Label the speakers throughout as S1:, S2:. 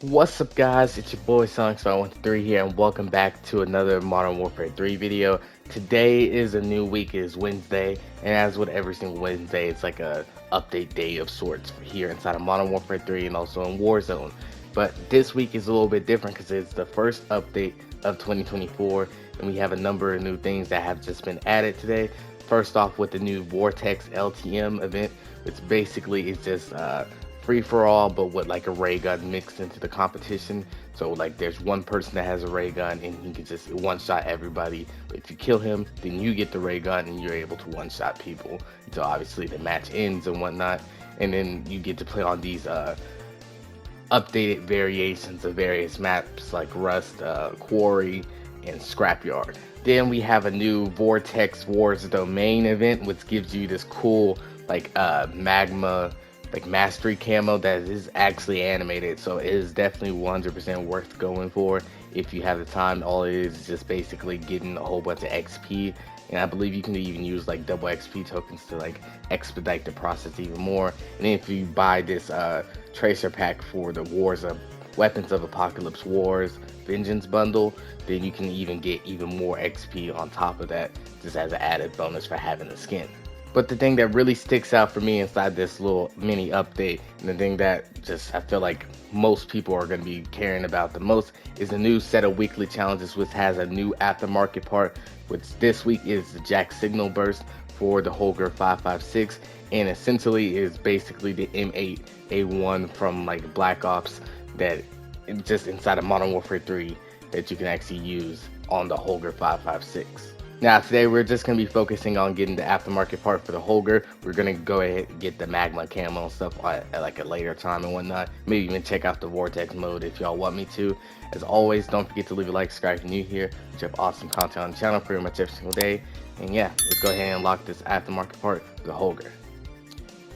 S1: What's up guys, it's your boy Sonic123 here and welcome back to another Modern Warfare 3 video. Today is a new week, it is Wednesday, and as with every single Wednesday, it's like a update day of sorts here inside of Modern Warfare 3 and also in Warzone. But this week is a little bit different because it's the first update of 2024 and we have a number of new things that have just been added today. First off with the new Vortex LTM event, which basically is just free for all, but with like a ray gun mixed into the competition. So like there's one person that has a ray gun and he can just one shot everybody. But if you kill him, then you get the ray gun and you're able to one shot people until obviously the match ends and whatnot. And then you get to play on these updated variations of various maps like Rust, Quarry, and Scrapyard. Then we have a new Vortex Wars Domain event, which gives you this cool like magma like mastery camo that is actually animated, so it is definitely 100% worth going for if you have the time. All it is just basically getting a whole bunch of XP, and I believe you can even use like double XP tokens to like expedite the process even more. And if you buy this tracer pack for the Weapons of Apocalypse Wars Vengeance bundle, then you can even get even more XP on top of that, just as an added bonus for having the skin. But the thing that really sticks out for me inside this little mini update, and the thing that just I feel like most people are going to be caring about the most, is a new set of weekly challenges, which has a new aftermarket part, which this week is the JAK Signal Burst for the Holger 556, and essentially is basically the M8A1 from like Black Ops that just inside of Modern Warfare 3 that you can actually use on the Holger 556. Now today we're just going to be focusing on getting the aftermarket part for the Holger. We're going to go ahead and get the magma camo and stuff at like a later time and whatnot. Maybe even check out the Vortex mode if y'all want me to. As always, don't forget to leave a like, subscribe if you're new here. We have awesome content on the channel pretty much every single day. And yeah, let's go ahead and unlock this aftermarket part for the Holger.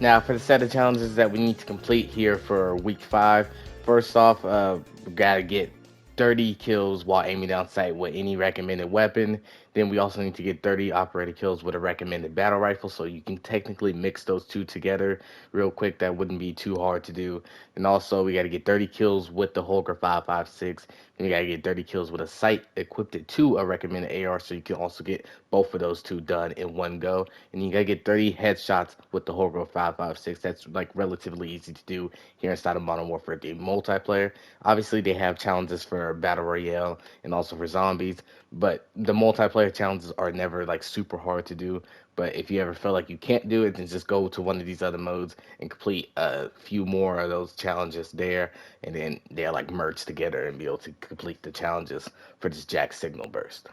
S1: Now for the set of challenges that we need to complete here for week 5. First off, we got to get 30 kills while aiming down sight with any recommended weapon. Then we also need to get 30 operator kills with a recommended battle rifle, so you can technically mix those two together real quick. That wouldn't be too hard to do. And also we got to get 30 kills with the Holger 556. Then we got to get 30 kills with a sight equipped to a recommended AR, so you can also get both of those two done in one go. And you got to get 30 headshots with the Holger 556. That's like relatively easy to do here inside of Modern Warfare 3 multiplayer. Obviously they have challenges for Battle Royale and also for zombies, but the multiplayer challenges are never like super hard to do. But if you ever feel like you can't do it, then just go to one of these other modes and complete a few more of those challenges there, and then they're like merged together and be able to complete the challenges for this JAK Signal Burst.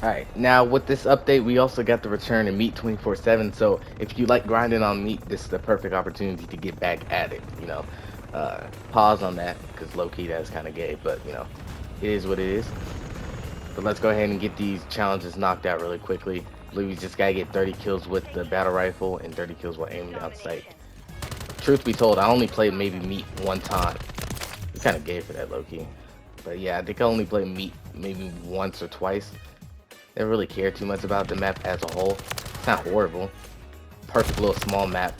S1: Alright, now with this update we also got the return of Meat 24/7, so if you like grinding on Meat, this is the perfect opportunity to get back at it, you know. Pause on that because low-key that's kind of gay, but you know, it is what it is. But let's go ahead and get these challenges knocked out really quickly. I believe we just gotta get 30 kills with the battle rifle and 30 kills while aiming down sight. Truth be told, I only played maybe Meat one time. It's kind of gay for that, low-key. But yeah, I think I only played Meat maybe once or twice. Didn't really care too much about the map as a whole. It's not horrible. Perfect little small map,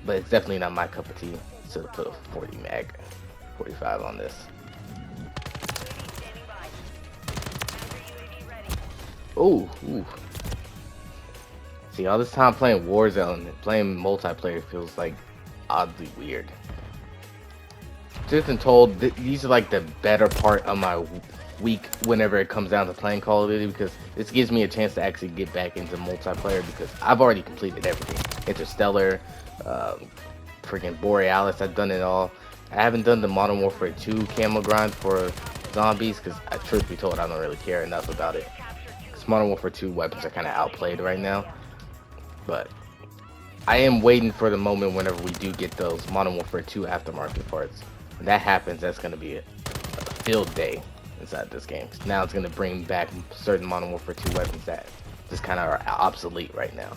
S1: but it's definitely not my cup of tea. So put a 40 mag, 45 on this. Ooh. See, all this time playing Warzone, playing multiplayer feels like oddly weird. Just been told these are like the better part of my week whenever it comes down to playing Call of Duty, because this gives me a chance to actually get back into multiplayer because I've already completed everything. Interstellar, freaking Borealis, I've done it all. I haven't done the Modern Warfare 2 camo grind for zombies because, truth be told, I don't really care enough about it. Because Modern Warfare 2 weapons are kind of outplayed right now. But I am waiting for the moment whenever we do get those Modern Warfare 2 aftermarket parts. When that happens, that's going to be a field day inside this game. Now it's going to bring back certain Modern Warfare 2 weapons that just kind of are obsolete right now.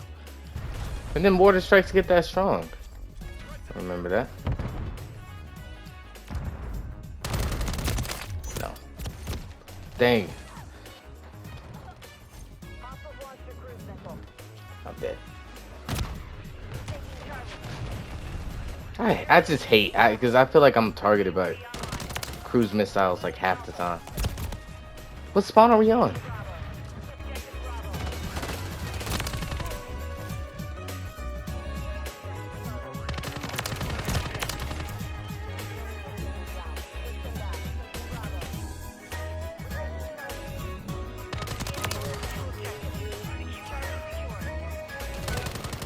S1: And then mortar strikes get that strong. Remember that? No. Dang. I'm dead. I just hate, because I feel like I'm targeted by cruise missiles like half the time. What spawn are we on?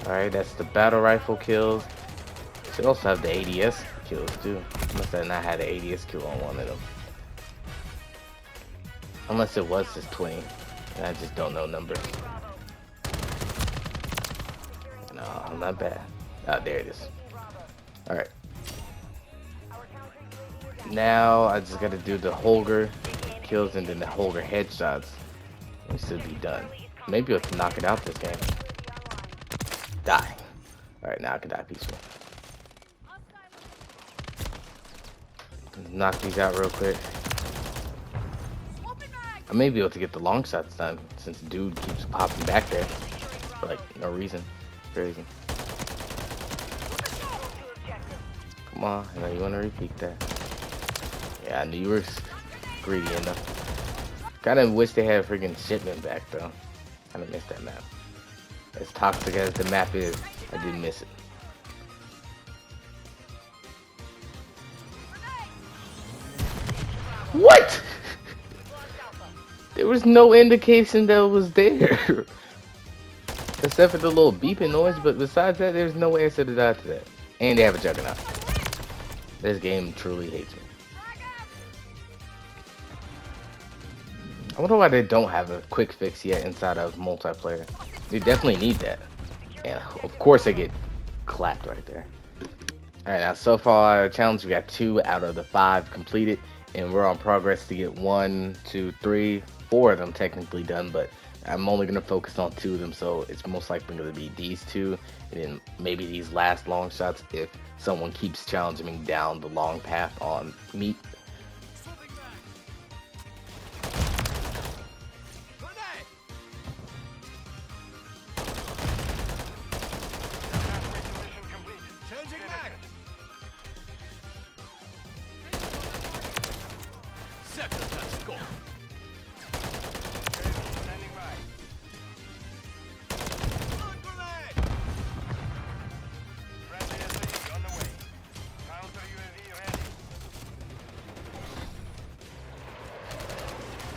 S1: Alright, that's the battle rifle kills. Should also have the ADS kills too. Must have not had an ADS kill on one of them. Unless it was just 20. And I just don't know numbers. No, not bad. Ah, there it is. Alright. Now I just gotta do the Holger kills and then the Holger headshots. We should be done. Maybe we'll knock it out this game. Die. Alright, now I can die peacefully. Knock these out real quick. I may be able to get the long shots done since dude keeps popping back there for like no reason. Crazy. Come on, I know you want to repeat that. Yeah, I knew you were greedy enough. Kinda wish they had freaking shipment back though. Kinda missed that map. As toxic as the map is, I did miss it. What? There was no indication that it was there. Except for the little beeping noise, but besides that, there's no way I should have died to that. And they have a Juggernaut. This game truly hates me. I wonder why they don't have a quick fix yet inside of multiplayer. They definitely need that. And of course they get clapped right there. Alright, now so far our challenge, we got 2 out of the 5 completed. And we're on progress to get 1, 2, 3, 4 of them technically done, but I'm only going to focus on 2 of them, so it's most likely going to be these 2, and then maybe these last long shots if someone keeps challenging me down the long path on meat.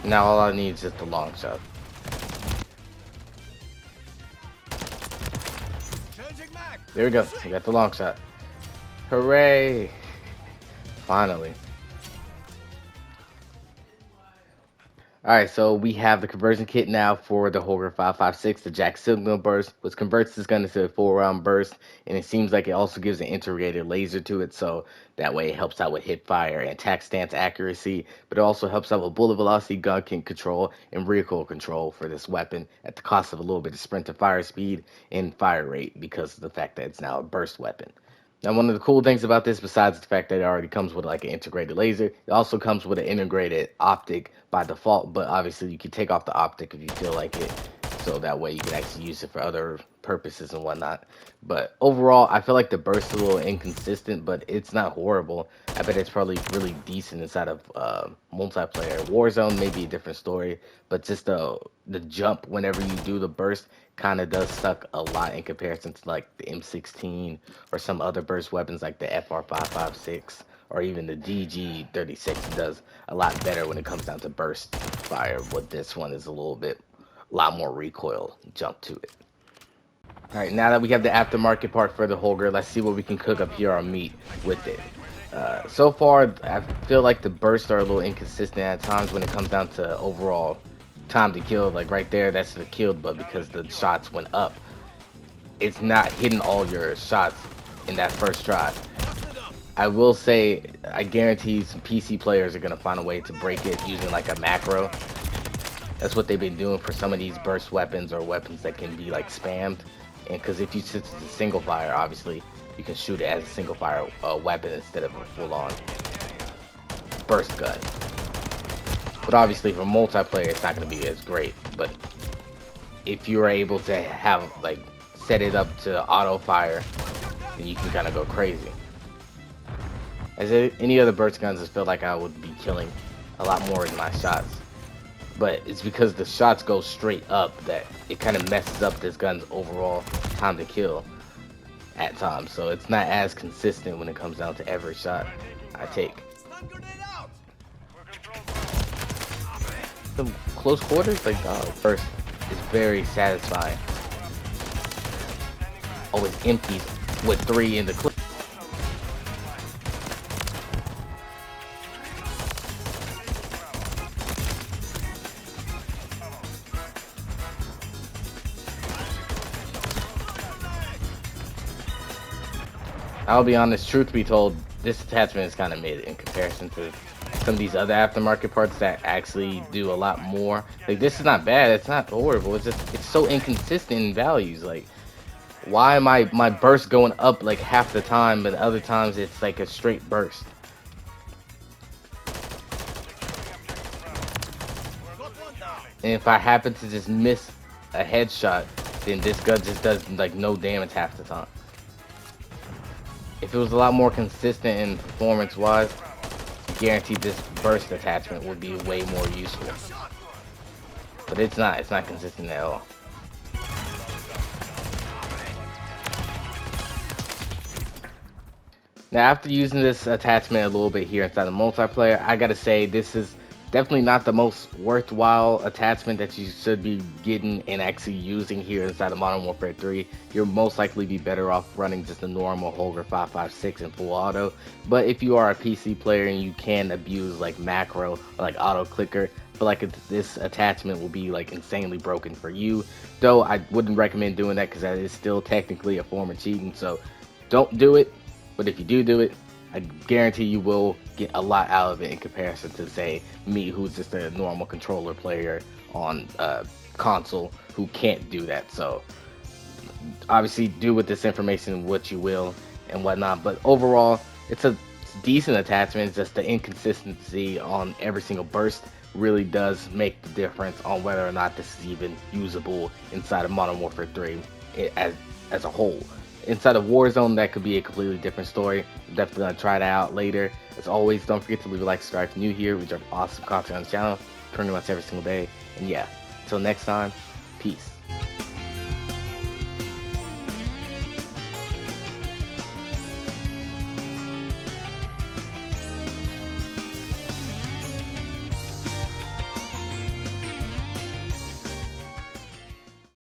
S1: Now all I need is just the long shot. There we go. We got the long shot. Hooray! Finally. Alright, so we have the conversion kit now for the Holger 5.56, the JAK Signal Burst, which converts this gun into a 4-round burst, and it seems like it also gives an integrated laser to it, so that way it helps out with hip fire and attack stance accuracy, but it also helps out with bullet velocity, gun control, and recoil control for this weapon at the cost of a little bit of sprint to fire speed and fire rate because of the fact that it's now a burst weapon. Now, one of the cool things about this, besides the fact that it already comes with like an integrated laser, it also comes with an integrated optic by default, but obviously you can take off the optic if you feel like it, so that way you can actually use it for other purposes and whatnot. But overall, I feel like the burst is a little inconsistent, but it's not horrible. I bet it's probably really decent inside of multiplayer. Warzone may be a different story, but just the jump whenever you do the burst kind of does suck a lot in comparison to like the M16 or some other burst weapons like the FR556 or even the DG36 does a lot better when it comes down to burst fire. But this one is a lot more recoil jump to it. Alright, now that we have the aftermarket part for the Holger, let's see what we can cook up here on meat with it. So far, I feel like the bursts are a little inconsistent at times when it comes down to overall time to kill. Like right there, that's the killed, but because the shots went up, it's not hitting all your shots in that first try. I will say, I guarantee some PC players are going to find a way to break it using like a macro. That's what they've been doing for some of these burst weapons or weapons that can be like spammed. And because if you switch to single fire, obviously you can shoot it as a single fire weapon instead of a full-on burst gun. But obviously for multiplayer it's not going to be as great. But if you're able to have like set it up to auto fire, then you can kind of go crazy. Any other burst guns, I feel like I would be killing a lot more in my shots. But it's because the shots go straight up that it kind of messes up this gun's overall time to kill at times. So it's not as consistent when it comes down to every shot I take. The close quarters, like first, is very satisfying. Always empties with 3 in the clip. I'll be honest, truth be told, this attachment is kind of mid in comparison to some of these other aftermarket parts that actually do a lot more. Like, this is not bad, it's not horrible, it's just, it's so inconsistent in values. Like, why am my burst going up like half the time, but other times it's like a straight burst? And if I happen to just miss a headshot, then this gun just does like no damage half the time. If it was a lot more consistent in performance wise, guaranteed this burst attachment would be way more useful. But it's not consistent at all. Now, after using this attachment a little bit here inside the multiplayer, I gotta say this is definitely not the most worthwhile attachment that you should be getting and actually using here inside of Modern Warfare 3. You'll most likely be better off running just a normal Holger 5.56 in full auto. But if you are a PC player and you can abuse like macro or like auto clicker, I feel like this attachment will be like insanely broken for you. Though I wouldn't recommend doing that because that is still technically a form of cheating, so don't do it. But if you do it, I guarantee you will get a lot out of it in comparison to, say, me, who's just a normal controller player on console who can't do that. So obviously do with this information what you will and whatnot, but overall it's a decent attachment. It's just the inconsistency on every single burst really does make the difference on whether or not this is even usable inside of Modern Warfare 3 as a whole. Inside of Warzone, that could be a completely different story. I'm definitely going to try that out later. As always, don't forget to leave a like, subscribe if you're new here. We drop awesome content on the channel pretty much every single day. And yeah, until next time, peace.